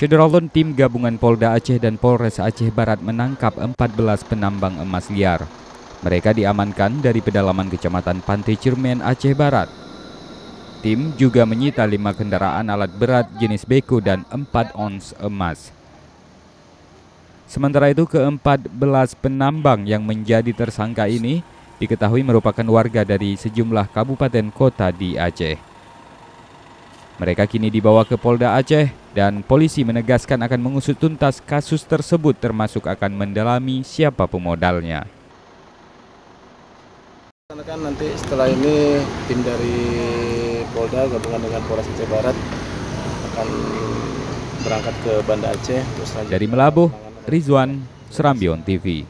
Syederalun tim gabungan Polda Aceh dan Polres Aceh Barat menangkap 14 penambang emas liar. Mereka diamankan dari pedalaman Kecamatan Pantai Cermen, Aceh Barat. Tim juga menyita 5 kendaraan alat berat jenis beko dan 4 ons emas. Sementara itu, ke-14 penambang yang menjadi tersangka ini diketahui merupakan warga dari sejumlah kabupaten kota di Aceh. Mereka kini dibawa ke Polda Aceh dan polisi menegaskan akan mengusut tuntas kasus tersebut, termasuk akan mendalami siapa pemodalnya. Nanti setelah ini tim dari Polda gabungan dengan Polres Aceh Barat akan berangkat ke Banda Aceh. Dari Melabuh, Rizwan, Serambion TV.